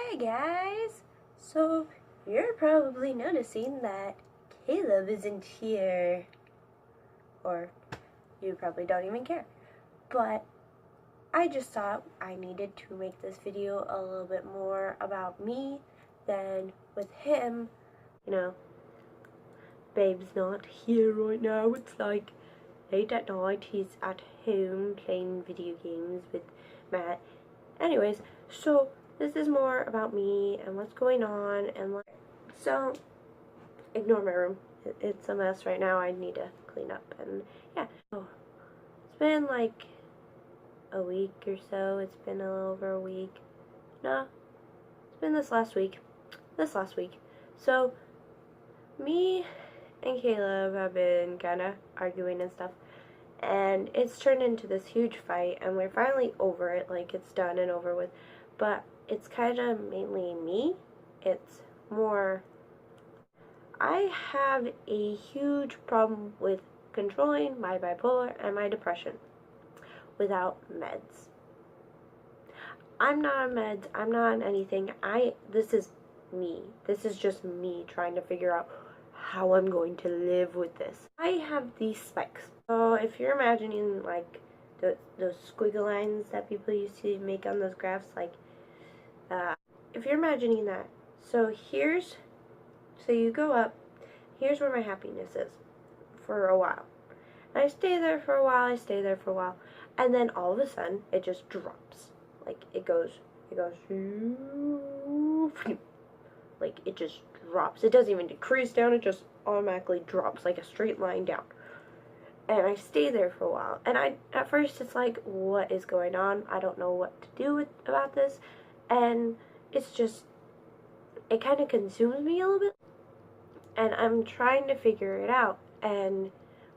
Hey guys! So, you're probably noticing that Caleb isn't here. Or, you probably don't even care. But, I just thought I needed to make this video a little bit more about me than with him. You know, babe's not here right now. It's like late at night. He's at home playing video games with Matt. Anyways, so this is more about me and what's going on, and like, so ignore my room. It's a mess right now. I need to clean up, and yeah. So it's been like a week or so. It's been a little over a week. No, it's been this last week. So me and Caleb have been kind of arguing and stuff, and it's turned into this huge fight, and we're finally over it. Like, it's done and over with. But it's kind of mainly me. It's more, I have a huge problem with controlling my bipolar and my depression without meds. I'm not on meds. I'm not on anything. This is me. This is just me trying to figure out how I'm going to live with this. I have these spikes. So if you're imagining like those squiggly lines that people used to make on those graphs, like if you're imagining that, so you go up, here's where my happiness is for a while. And I stay there for a while, and then all of a sudden, it just drops. Like, it goes, like, it just drops. It doesn't even decrease down, it just automatically drops, like a straight line down. And I stay there for a while, and at first, it's like, what is going on? I don't know what to do about this, and it's just, it kind of consumes me a little bit, and I'm trying to figure it out, and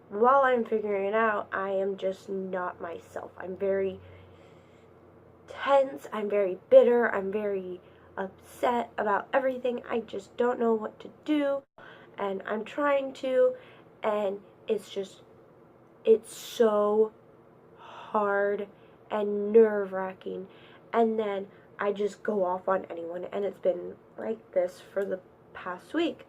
while I'm figuring it out, I am just not myself. I'm very tense, I'm very bitter, I'm very upset about everything. I just don't know what to do, and I'm trying to, and it's so hard and nerve-wracking, and then I just go off on anyone, and it's been like this for the past week,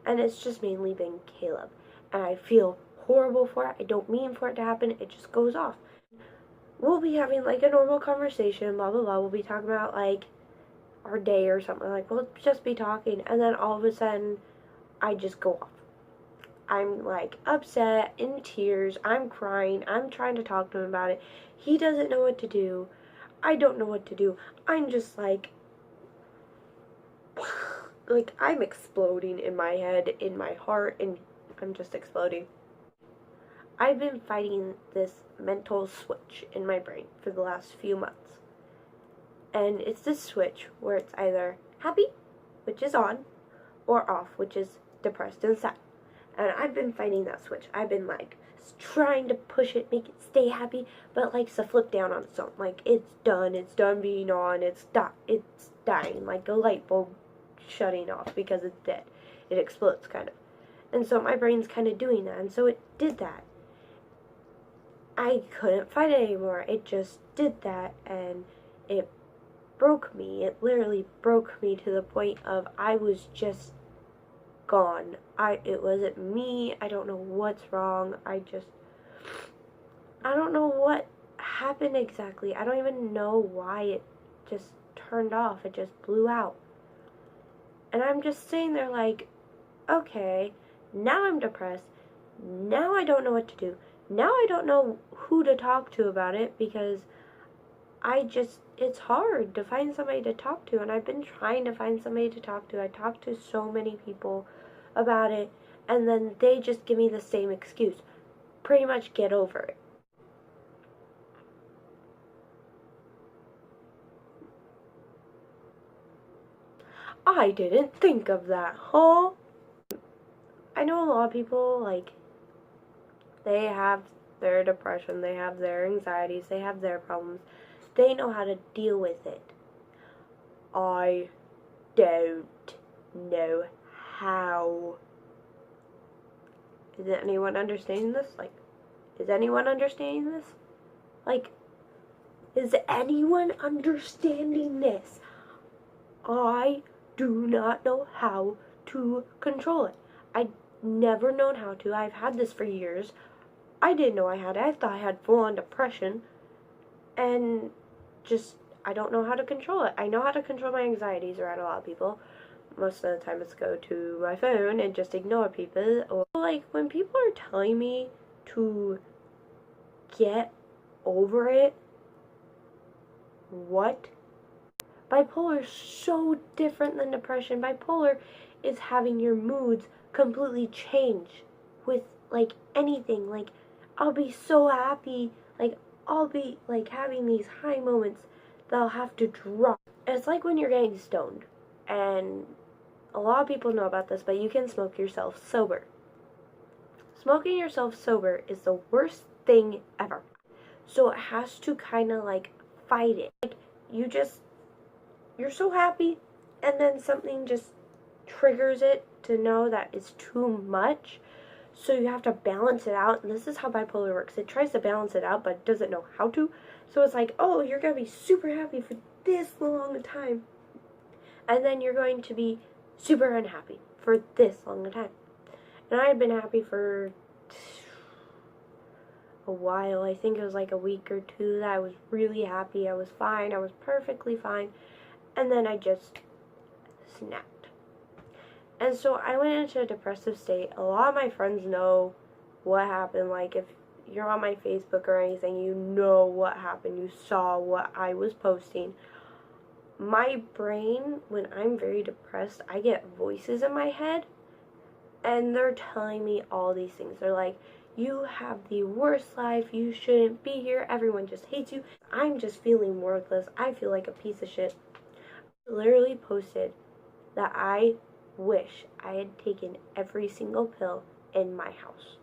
and it's just mainly been Caleb, and I feel horrible for it. I don't mean for it to happen. It just goes off. We'll be having like a normal conversation, blah blah blah. We'll be talking about like our day or something, like we'll just be talking, and then all of a sudden I just go off. I'm like upset, in tears, I'm crying, I'm trying to talk to him about it. He doesn't know what to do. I don't know what to do. I'm just like I'm exploding in my head, in my heart, and I'm just exploding. I've been fighting this mental switch in my brain for the last few months. And it's this switch where it's either happy, which is on, or off, which is depressed and sad. And I've been fighting that switch. I've been like trying to push it, make it stay happy, but like to flip down on its own. Like, it's done being on, it's dying, like a light bulb shutting off because it's dead. It explodes, kind of. And so my brain's kind of doing that, and so it did that. I couldn't fight it anymore. It just did that, and it broke me. It literally broke me to the point of I was just gone. It wasn't me. I don't know what's wrong. I don't know what happened exactly. I don't even know why it just turned off. It just blew out. And I'm just sitting there like, okay, now I'm depressed. Now I don't know what to do. Now I don't know who to talk to about it, because it's hard to find somebody to talk to, and I've been trying to find somebody to talk to. I talked to so many people about it, and then they just give me the same excuse. Pretty much get over it. I didn't think of that, huh? I know a lot of people, like, they have their depression, they have their anxieties, they have their problems. They know how to deal with it. I don't know how. Is anyone understanding this? Like, is anyone understanding this? Like, is anyone understanding this? I do not know how to control it. I never known how to. I've had this for years. I didn't know I had it. I thought I had full-on depression. And just, I don't know how to control it. I know how to control my anxieties around a lot of people. Most of the time it's go to my phone and just ignore people. Or like when people are telling me to get over it, what? Bipolar is so different than depression. Bipolar is having your moods completely change with like anything. Like I'll be so happy, like I'll be like having these high moments that I'll have to drop. It's like when you're getting stoned, and a lot of people know about this, but you can smoke yourself sober. Smoking yourself sober is the worst thing ever. So it has to kind of like fight it. Like you're so happy, and then something just triggers it to know that it's too much. So you have to balance it out, and this is how bipolar works. It tries to balance it out, but doesn't know how to. So it's like, oh, you're going to be super happy for this long a time, and then you're going to be super unhappy for this long a time. And I had been happy for a while. I think it was like a week or two that I was really happy. I was fine. I was perfectly fine. And then I just snapped. And so I went into a depressive state. A lot of my friends know what happened. Like if you're on my Facebook or anything, you know what happened. You saw what I was posting. My brain, when I'm very depressed, I get voices in my head, and they're telling me all these things. They're like, you have the worst life, you shouldn't be here, everyone just hates you. I'm just feeling worthless. I feel like a piece of shit. I literally posted that I wish I had taken every single pill in my house.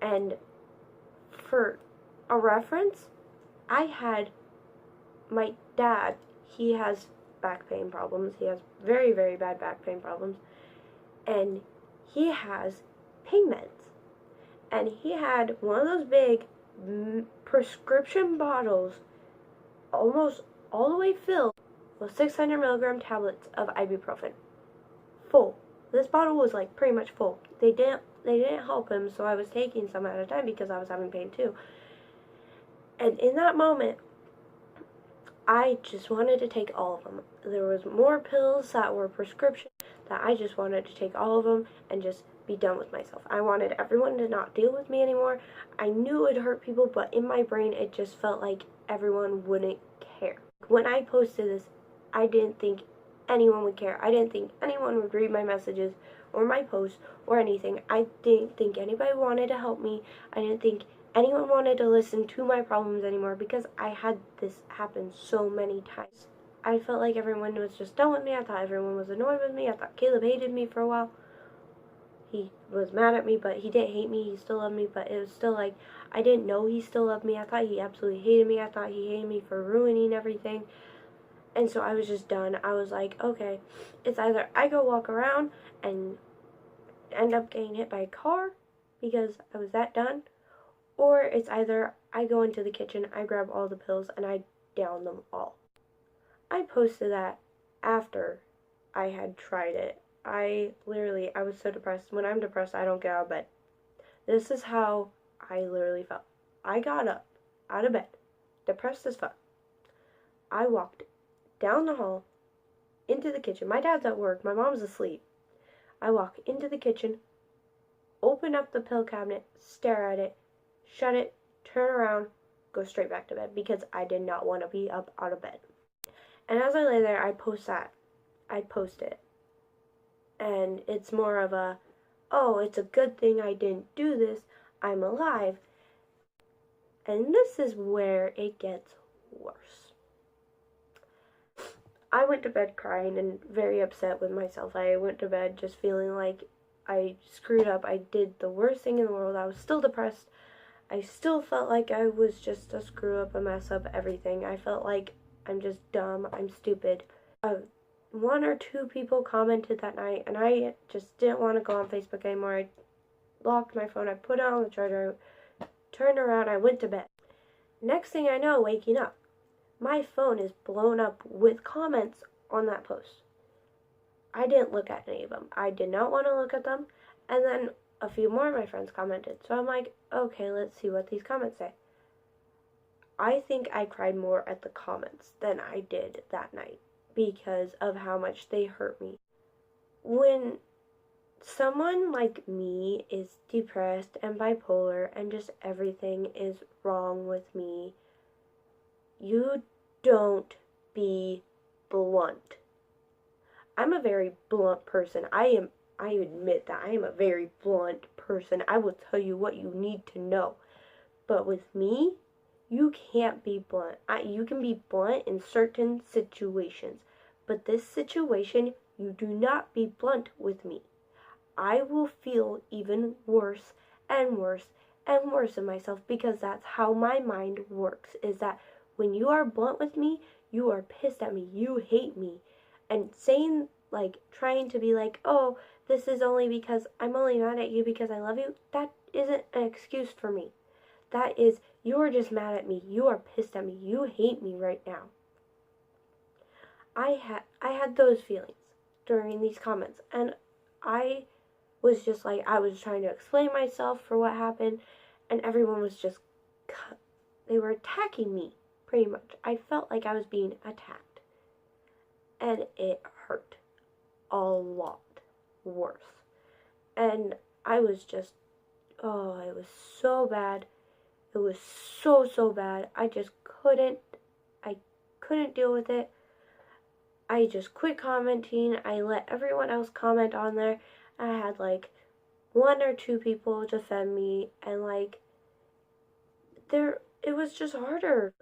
And for a reference, I had my dad, he has back pain problems. He has very, very bad back pain problems. And he has pain meds. And he had one of those big prescription bottles, almost all the way filled with 600 milligram tablets of ibuprofen. Full. This bottle was like pretty much full. They didn't help him, so I was taking some at a time because I was having pain too. And in that moment, I just wanted to take all of them. There was more pills that were prescription that I just wanted to take all of them and just be done with myself. I wanted everyone to not deal with me anymore. I knew it would hurt people, but in my brain it just felt like everyone wouldn't care. When I posted this, I didn't think anyone would care. I didn't think anyone would read my messages or my posts or anything. I didn't think anybody wanted to help me. I didn't think anyone wanted to listen to my problems anymore because I had this happen so many times. I felt like everyone was just done with me. I thought everyone was annoyed with me. I thought Caleb hated me for a while. He was mad at me, but he didn't hate me. He still loved me, but it was still like, I didn't know he still loved me. I thought he absolutely hated me. I thought he hated me for ruining everything. And so I was just done. I was like, okay, it's either I go walk around and end up getting hit by a car because I was that done, or it's either I go into the kitchen, I grab all the pills, and I down them all. I posted that after I had tried it. I was so depressed. When I'm depressed, I don't get out of bed. This is how I literally felt. I got up out of bed, depressed as fuck. I walked down the hall, into the kitchen. My dad's at work. My mom's asleep. I walk into the kitchen, open up the pill cabinet, stare at it, shut it, turn around, go straight back to bed because I did not want to be up out of bed. And as I lay there, I post it. And it's more of a, oh, it's a good thing I didn't do this. I'm alive. And this is where it gets worse. I went to bed crying and very upset with myself. I went to bed just feeling like I screwed up. I did the worst thing in the world. I was still depressed. I still felt like I was just a screw up, a mess up, everything. I felt like I'm just dumb. I'm stupid. One or two people commented that night, and I just didn't want to go on Facebook anymore. I locked my phone. I put it on the charger. I turned around. I went to bed. Next thing I know, waking up. my phone is blown up with comments on that post. I didn't look at any of them. I did not want to look at them. And then a few more of my friends commented. So I'm like, okay, let's see what these comments say. I think I cried more at the comments than I did that night because of how much they hurt me. When someone like me is depressed and bipolar and just everything is wrong with me, you don't be blunt. I'm a very blunt person. I admit that I am a very blunt person. I will tell you what you need to know. But with me, you can't be blunt. You can be blunt in certain situations. But this situation, you do not be blunt with me. I will feel even worse and worse and worse in myself because that's how my mind works, is that when you are blunt with me, you are pissed at me, you hate me. And saying, like, trying to be like, oh, this is only because I'm only mad at you because I love you, that isn't an excuse for me. That is, you are just mad at me, you are pissed at me, you hate me right now. I had those feelings during these comments, and I was just like, I was trying to explain myself for what happened, and everyone was just, they were attacking me, pretty much. I felt like I was being attacked, and it hurt a lot worse. And I was just, oh, it was so bad. It was so bad. I couldn't deal with it. I just quit commenting. I let everyone else comment on there. I had like 1 or 2 people defend me, and like it was just harder.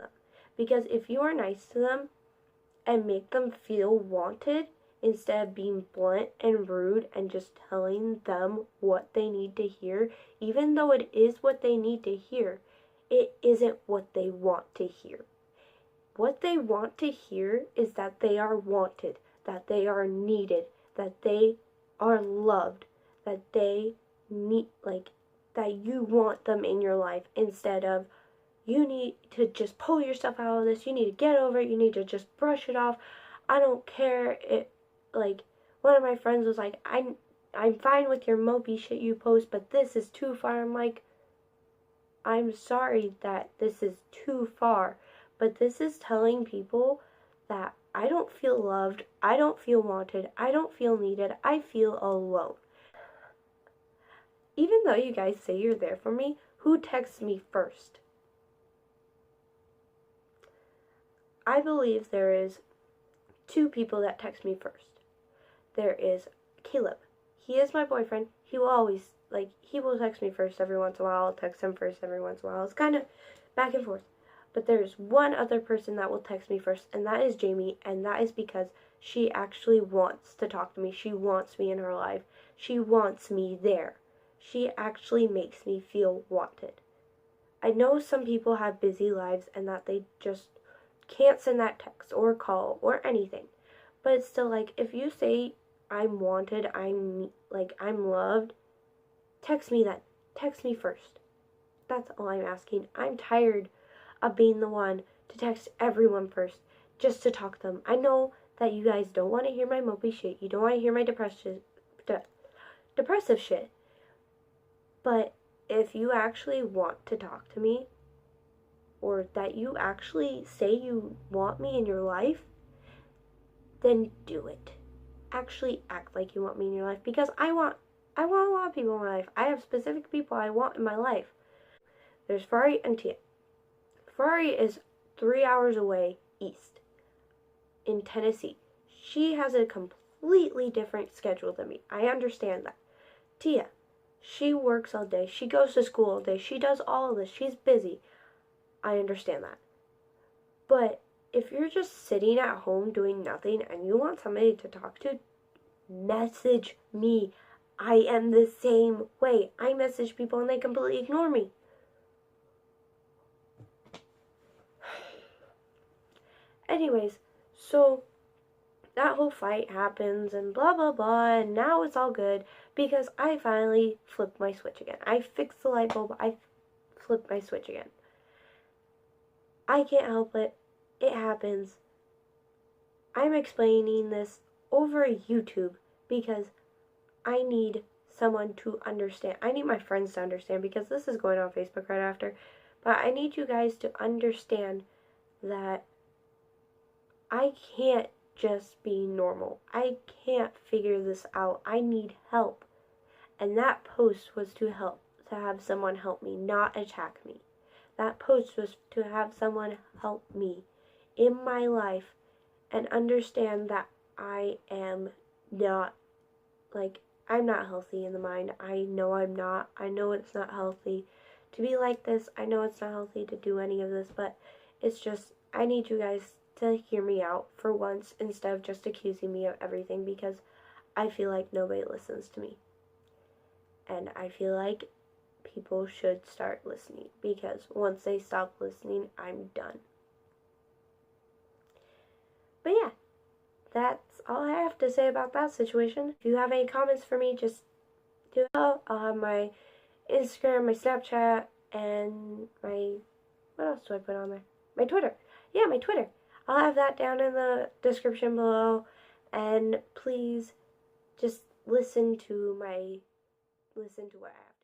Because if you are nice to them and make them feel wanted instead of being blunt and rude and just telling them what they need to hear, even though it is what they need to hear, it isn't what they want to hear. What they want to hear is that they are wanted, that they are needed, that they are loved, that they need, like, that you want them in your life, instead of, you need to just pull yourself out of this, you need to get over it, you need to just brush it off, I don't care. It, like, one of my friends was like, I'm fine with your mopey shit you post, but this is too far. I'm like, I'm sorry that this is too far, but this is telling people that I don't feel loved, I don't feel wanted, I don't feel needed, I feel alone. Even though you guys say you're there for me, who texts me first? I believe there is 2 people that text me first. There is Caleb. He is my boyfriend. He will always, like, he will text me first every once in a while. I'll text him first every once in a while. It's kind of back and forth. But there's one other person that will text me first, and that is Jamie, and that is because she actually wants to talk to me. She wants me in her life. She wants me there. She actually makes me feel wanted. I know some people have busy lives and that they just can't send that text or call or anything. But it's still like, if you say I'm wanted, I'm loved, text me then. Text me first. That's all I'm asking. I'm tired of being the one to text everyone first just to talk to them. I know that you guys don't want to hear my mopey shit. You don't want to hear my depressive shit. But if you actually want to talk to me, or that you actually say you want me in your life, then do it. Actually act like you want me in your life, because I want a lot of people in my life. I have specific people I want in my life. There's Ferrari and Tia. Ferrari is 3 hours away east in Tennessee. She has a completely different schedule than me. I understand that. Tia, she works all day. She goes to school all day. She does all of this. She's busy. I understand that. But if you're just sitting at home doing nothing and you want somebody to talk to, message me. I am the same way. I message people and they completely ignore me. Anyways, so that whole fight happens and blah blah blah, and now it's all good because I finally flipped my switch again. I fixed the light bulb. I flipped my switch again. I can't help it. it happens. I'm explaining this over YouTube because I need someone to understand. I need my friends to understand because this is going on Facebook right after. But I need you guys to understand that I can't just be normal. I can't figure this out. I need help. And that post was to have someone help me, not attack me. That post was to have someone help me in my life and understand that I am not, I'm not healthy in the mind. I know I'm not. I know it's not healthy to be like this. I know it's not healthy to do any of this, but it's just, I need you guys to hear me out for once instead of just accusing me of everything, because I feel like nobody listens to me. And I feel like people should start listening, because once they stop listening, I'm done. But yeah, that's all I have to say about that situation. If you have any comments for me, just do it. I'll have my Instagram, my Snapchat, and what else do I put on there? My Twitter. Yeah, my Twitter. I'll have that down in the description below. And please just listen to what I have.